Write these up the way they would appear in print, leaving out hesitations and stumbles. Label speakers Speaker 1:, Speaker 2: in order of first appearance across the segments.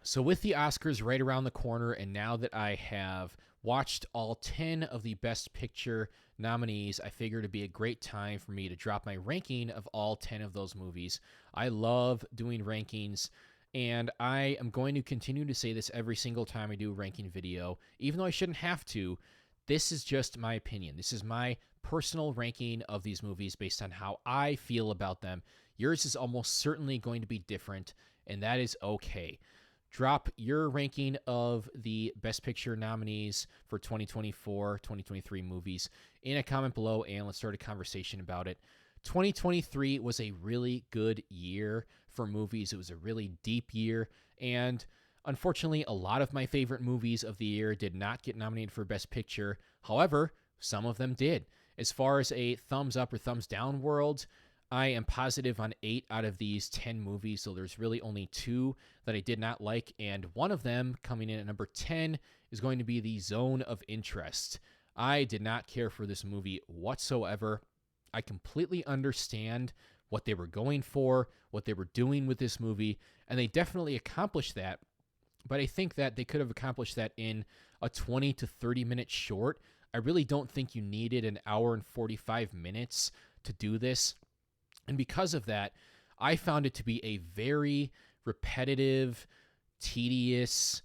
Speaker 1: So, with the Oscars right around the corner, and now that I have watched all 10 of the Best Picture nominees, I figured it'd be a great time for me to drop my ranking of all 10 of those movies. I love doing rankings, and I am going to continue to say this every single time I do a ranking video, even though I shouldn't have to. This is just my opinion. This is my personal ranking of these movies based on how I feel about them. Yours is almost certainly going to be different, and that is okay. Drop your ranking of the Best Picture nominees for 2024, 2023 movies in a comment below, and let's start a conversation about it. 2023 was a really good year for movies. It was a really deep year, and unfortunately, a lot of my favorite movies of the year did not get nominated for Best Picture. However, some of them did. As far as a thumbs up or thumbs down world, I am positive on 8 out of these 10 movies, so there's really only 2 that I did not like, and one of them, coming in at number 10, is going to be The Zone of Interest. I did not care for this movie whatsoever. I completely understand what they were going for, what they were doing with this movie, and they definitely accomplished that, but I think that they could have accomplished that in a 20 to 30 minute short. I really don't think you needed an hour and 45 minutes to do this. And because of that, I found it to be a very repetitive, tedious,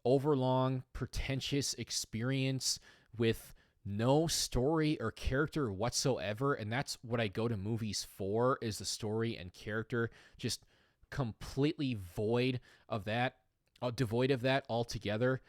Speaker 1: overlong, pretentious experience with no story or character whatsoever. And that's what I go to movies for, is the story and character. Just completely void of that, devoid of that altogether.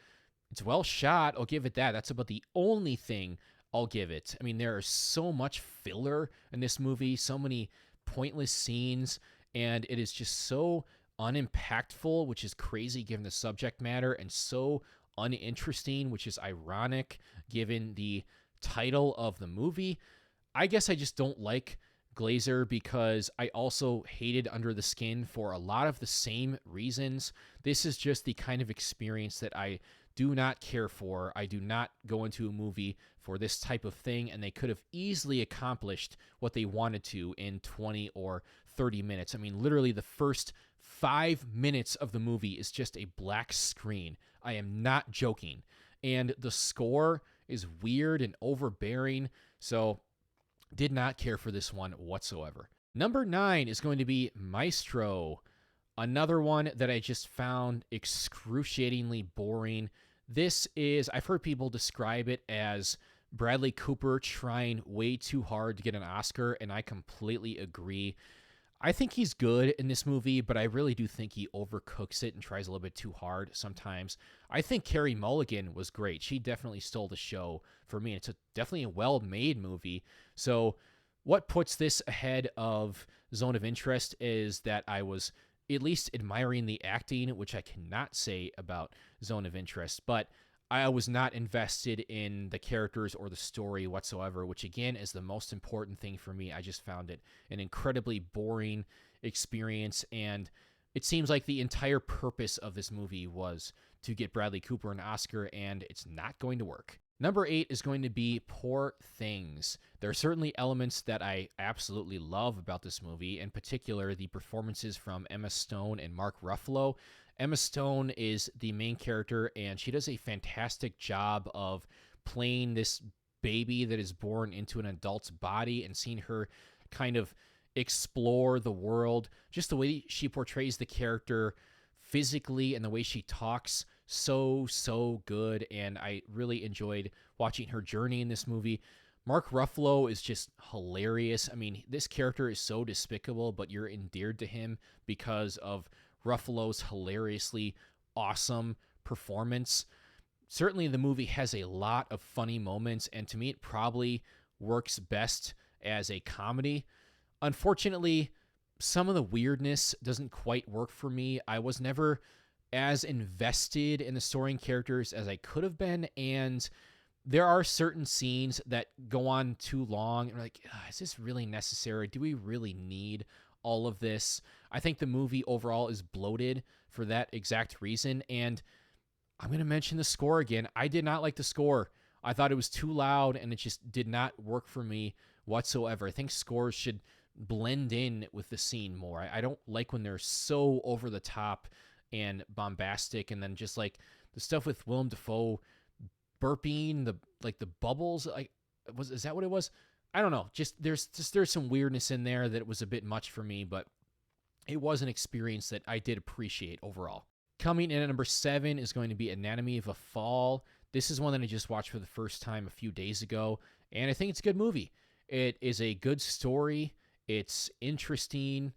Speaker 1: It's well shot, I'll give it that. That's about the only thing I'll give it. I mean, there is so much filler in this movie, so many pointless scenes, and it is just so unimpactful, which is crazy given the subject matter, and so uninteresting, which is ironic given the title of the movie. I guess I just don't like Glazer because I also hated Under the Skin for a lot of the same reasons. This is just the kind of experience that I do not care for. I do not go into a movie for this type of thing, and they could have easily accomplished what they wanted to in 20 or 30 minutes. I mean, literally the first 5 minutes of the movie is just a black screen. I am not joking. And the score is weird and overbearing, so did not care for this one whatsoever. Number 9 is going to be Maestro. Another one that I just found excruciatingly boring. This is, I've heard people describe it as Bradley Cooper trying way too hard to get an Oscar, and I completely agree. I think he's good in this movie, but I really do think he overcooks it and tries a little bit too hard sometimes. I think Carey Mulligan was great. She definitely stole the show for me. It's definitely a well-made movie. So what puts this ahead of Zone of Interest is that I was at least admiring the acting, which I cannot say about Zone of Interest, but I was not invested in the characters or the story whatsoever, which again is the most important thing for me. I just found it an incredibly boring experience, and it seems like the entire purpose of this movie was to get Bradley Cooper an Oscar, and it's not going to work. Number 8 is going to be Poor Things. There are certainly elements that I absolutely love about this movie, in particular the performances from Emma Stone and Mark Ruffalo. Emma Stone is the main character, and she does a fantastic job of playing this baby that is born into an adult's body and seeing her kind of explore the world. Just the way she portrays the character physically and the way she talks, so good, and I really enjoyed watching her journey in this movie. Mark Ruffalo is just hilarious. I mean, this character is so despicable, but you're endeared to him because of Ruffalo's hilariously awesome performance. Certainly the movie has a lot of funny moments, and to me it probably works best as a comedy. Unfortunately, some of the weirdness doesn't quite work for me. I was never as invested in the story and characters as I could have been, and there are certain scenes that go on too long. And like, is this really necessary? Do we really need all of this? I think the movie overall is bloated for that exact reason, and I'm going to mention the score again. I did not like the score. I thought it was too loud, and it just did not work for me whatsoever. I think scores should blend in with the scene more. I don't like when they're so over the top and bombastic. And then just like the stuff with Willem Dafoe burping, the bubbles, is that what it was? I don't know. There's some weirdness in there that was a bit much for me, but it was an experience that I did appreciate overall. Coming in at number 7 is going to be Anatomy of a Fall. This is one that I just watched for the first time a few days ago, and I think it's a good movie. It is a good story. It's interesting,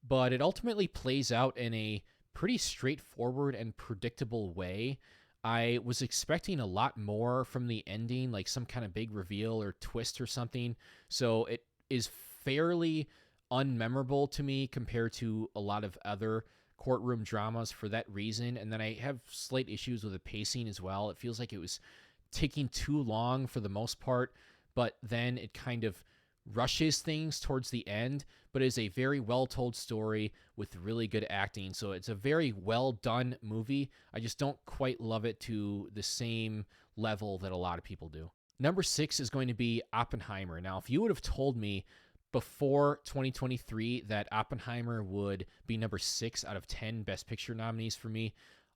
Speaker 1: but it ultimately plays out in a pretty straightforward and predictable way. I was expecting a lot more from the ending, like some kind of big reveal or twist or something. So it is fairly unmemorable to me compared to a lot of other courtroom dramas for that reason. And then I have slight issues with the pacing as well. It feels like it was taking too long for the most part, but then it kind of rushes things towards the end, but is a very well told story with really good acting. So it's a very well done movie. I just don't quite love it to the same level that a lot of people do. Number 6 is going to be Oppenheimer. Now, if you would have told me before 2023 that Oppenheimer would be number 6 out of 10 Best Picture nominees for me,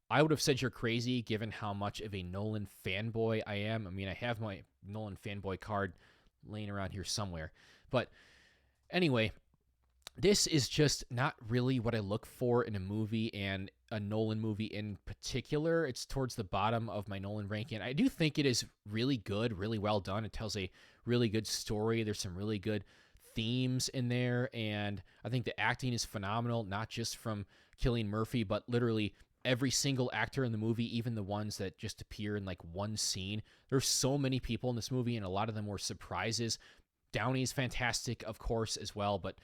Speaker 1: I would have said you're crazy given how much of a Nolan fanboy I am. I mean, I have my Nolan fanboy card laying around here somewhere. But anyway, this is just not really what I look for in a movie, and a Nolan movie in particular. It's towards the bottom of my Nolan ranking. I do think it is really good, really well done. It tells a really good story. There's some really good themes in there, and I think the acting is phenomenal, not just from Cillian Murphy, but literally every single actor in the movie, even the ones that just appear in like one scene. There's so many people in this movie, and a lot of them were surprises. Downey's fantastic, of course, as well, but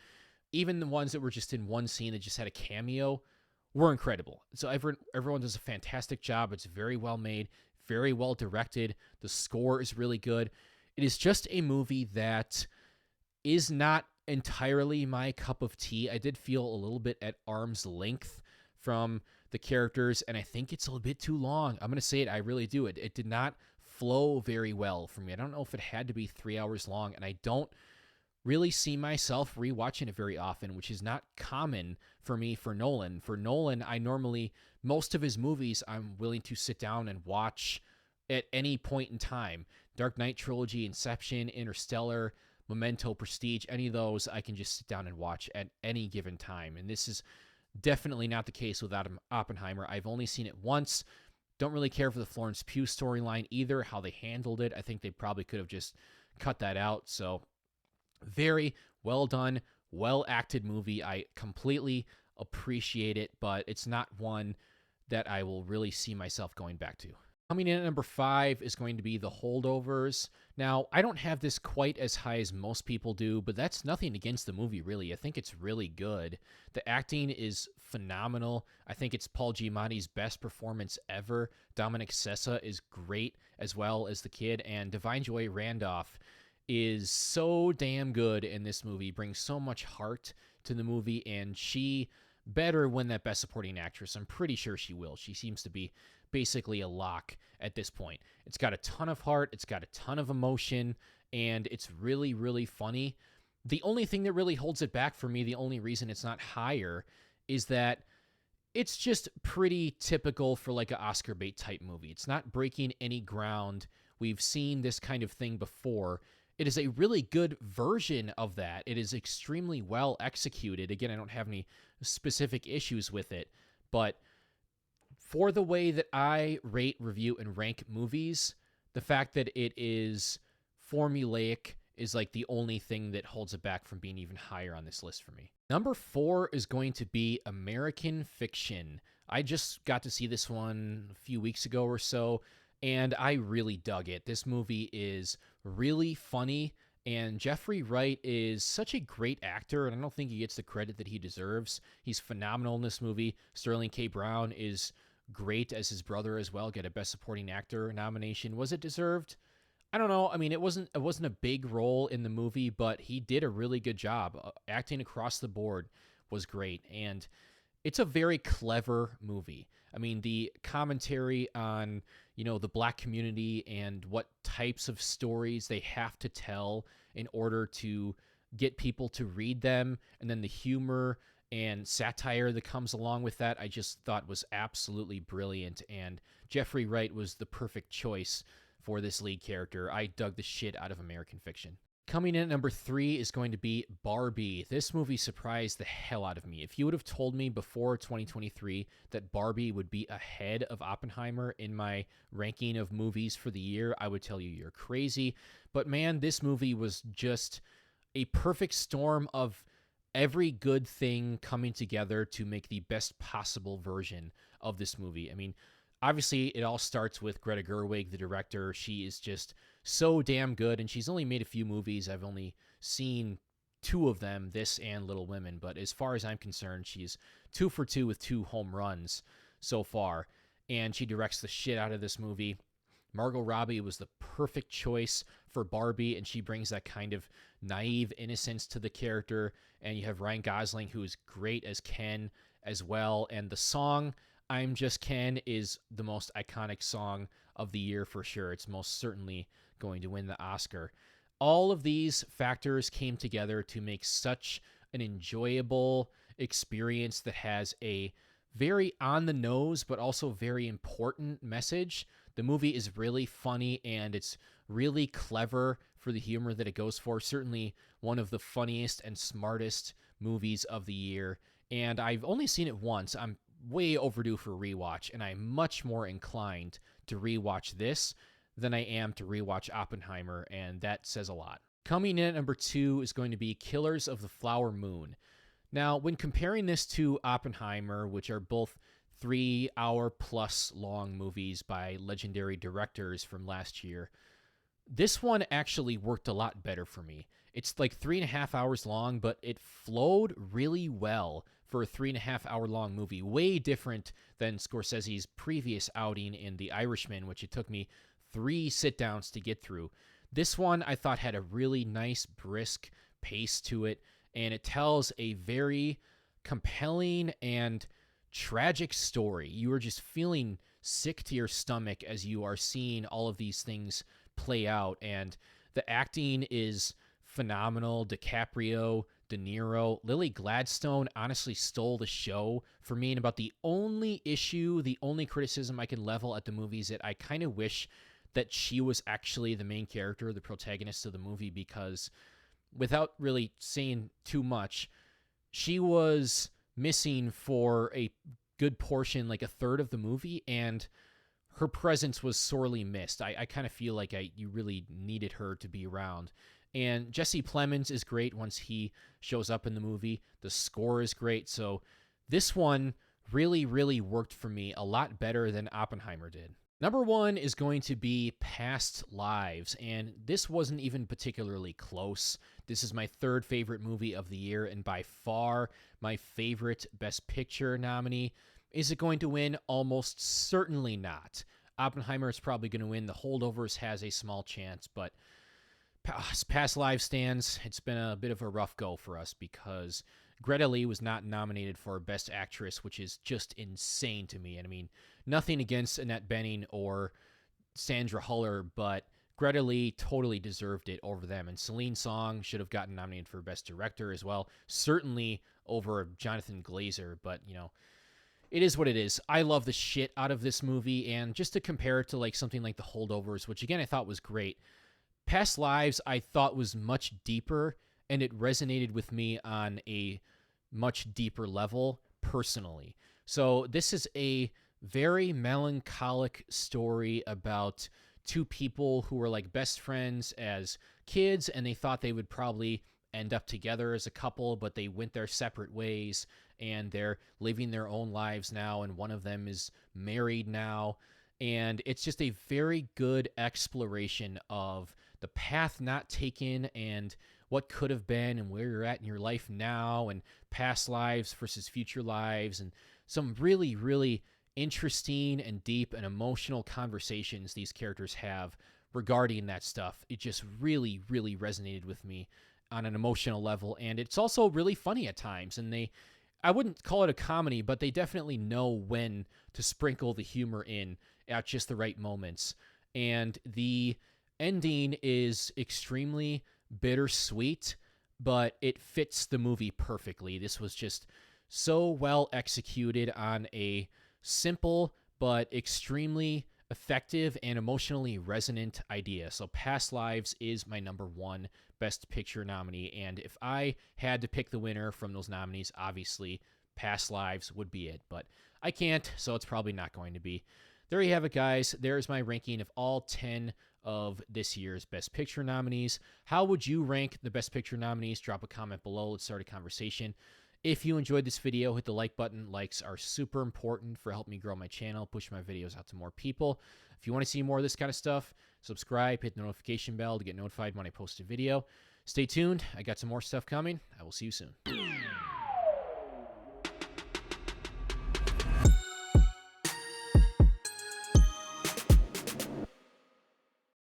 Speaker 1: even the ones that were just in one scene that just had a cameo were incredible. So everyone does a fantastic job. It's very well made, very well directed. The score is really good. It is just a movie that is not entirely my cup of tea. I did feel a little bit at arm's length from the characters, and I think it's a little bit too long. I'm going to say it. I really do. It did not flow very well for me. I don't know if it had to be 3 hours long, and I don't really see myself rewatching it very often, which is not common for me for Nolan. For Nolan, most of his movies, I'm willing to sit down and watch at any point in time. Dark Knight trilogy, Inception, Interstellar, Memento, Prestige, any of those I can just sit down and watch at any given time. And this is definitely not the case with Oppenheimer. I've only seen it once. Don't really care for the Florence Pugh storyline either, how they handled it. I think they probably could have just cut that out. So very well done, well acted movie. I completely appreciate it, but it's not one that I will really see myself going back to. Coming in at number 5 is going to be The Holdovers. Now, I don't have this quite as high as most people do, but that's nothing against the movie, really. I think it's really good. The acting is phenomenal. I think it's Paul Giamatti's best performance ever. Dominic Sessa is great, as well as the kid, and Divine Joy Randolph is so damn good in this movie, brings so much heart to the movie, and she better win that Best Supporting Actress. I'm pretty sure she will. She seems to be basically a lock at this point. It's got a ton of heart, it's got a ton of emotion, and it's really, really funny. The only thing that really holds it back for me, the only reason it's not higher, is that it's just pretty typical for like an Oscar bait type movie. It's not breaking any ground. We've seen this kind of thing before. It is a really good version of that. It is extremely well executed. Again, I don't have any specific issues with it, but for the way that I rate, review, and rank movies, the fact that it is formulaic is like the only thing that holds it back from being even higher on this list for me. Number 4 is going to be American Fiction. I just got to see this one a few weeks ago or so, and I really dug it. This movie is really funny, and Jeffrey Wright is such a great actor, and I don't think he gets the credit that he deserves. He's phenomenal in this movie. Sterling K. Brown is great as his brother as well. Get a Best Supporting Actor nomination. Was it deserved? I don't know. I mean, it wasn't a big role in the movie, but he did a really good job. Acting across the board was great, and it's a very clever movie. I mean, the commentary on, the Black community and what types of stories they have to tell in order to get people to read them, and then the humor and satire that comes along with that, I just thought was absolutely brilliant. And Jeffrey Wright was the perfect choice for this lead character. I dug the shit out of American Fiction. Coming in at number 3 is going to be Barbie. This movie surprised the hell out of me. If you would have told me before 2023 that Barbie would be ahead of Oppenheimer in my ranking of movies for the year, I would tell you you're crazy. But man, this movie was just a perfect storm of every good thing coming together to make the best possible version of this movie. I mean, obviously, it all starts with Greta Gerwig, the director. She is just so damn good, and she's only made a few movies. I've only seen 2 of them, this and Little Women, but as far as I'm concerned, she's 2 for 2 with 2 home runs so far, and she directs the shit out of this movie. Margot Robbie was the perfect choice for Barbie, and she brings that kind of naive innocence to the character, and you have Ryan Gosling, who is great as Ken as well, and the song I'm Just Ken is the most iconic song of the year for sure. It's most certainly going to win the Oscar. All of these factors came together to make such an enjoyable experience that has a very on the nose but also very important message. The movie is really funny and it's really clever for the humor that it goes for. Certainly one of the funniest and smartest movies of the year. And I've only seen it once. I'm way overdue for a rewatch, and I'm much more inclined to rewatch this than I am to rewatch Oppenheimer, and that says a lot. Coming in at number 2 is going to be Killers of the Flower Moon. Now, when comparing this to Oppenheimer, which are both 3-hour-plus long movies by legendary directors from last year, this one actually worked a lot better for me. It's like 3.5 hours long, but it flowed really well for a 3.5 hour long movie. Way different than Scorsese's previous outing in The Irishman, which it took me 3 sit downs to get through. This one I thought had a really nice, brisk pace to it, and it tells a very compelling and tragic story. You are just feeling sick to your stomach as you are seeing all of these things play out, and the acting is phenomenal. DiCaprio, De Niro, Lily Gladstone honestly stole the show for me. And about the only issue, the only criticism I can level at the movie is that I kind of wish that she was actually the main character, the protagonist of the movie, because without really saying too much, she was missing for a good portion, like a third of the movie, and her presence was sorely missed. I kind of feel like you really needed her to be around. And Jesse Plemons is great once he shows up in the movie. The score is great. So this one really, really worked for me a lot better than Oppenheimer did. Number 1 is going to be Past Lives, and this wasn't even particularly close. This is my 3rd favorite movie of the year, and by far my favorite Best Picture nominee. Is it going to win? Almost certainly not. Oppenheimer is probably going to win. The Holdovers has a small chance, but Past Lives stands. It's been a bit of a rough go for us because Greta Lee was not nominated for Best Actress, which is just insane to me. And I mean, nothing against Annette Bening or Sandra Huller, but Greta Lee totally deserved it over them. And Celine Song should have gotten nominated for Best Director as well. Certainly over Jonathan Glazer, but, you know, it is what it is. I love the shit out of this movie, and just to compare it to like something like The Holdovers, which again I thought was great, Past Lives I thought was much deeper, and it resonated with me on a much deeper level personally. So this is a very melancholic story about 2 people who were like best friends as kids, and they thought they would probably end up together as a couple, but they went their separate ways, and they're living their own lives now, and one of them is married now. And it's just a very good exploration of the path not taken and what could have been and where you're at in your life now and past lives versus future lives, and some really, really interesting and deep and emotional conversations these characters have regarding that stuff. It just really, really resonated with me on an emotional level, and it's also really funny at times. And I wouldn't call it a comedy, but they definitely know when to sprinkle the humor in at just the right moments. And the ending is extremely bittersweet, but it fits the movie perfectly. This was just so well executed on a simple but extremely effective and emotionally resonant idea. So Past Lives is my number one Best Picture nominee. And if I had to pick the winner from those nominees, obviously Past Lives would be it. But I can't, so it's probably not going to be. There you have it, guys. There's my ranking of all 10 of this year's Best Picture nominees. How would you rank the Best Picture nominees? Drop a comment below. Let's start a conversation. If you enjoyed this video, hit the like button. Likes are super important for helping me grow my channel, push my videos out to more people. If you want to see more of this kind of stuff, subscribe, hit the notification bell to get notified when I post a video. Stay tuned. I got some more stuff coming. I will see you soon.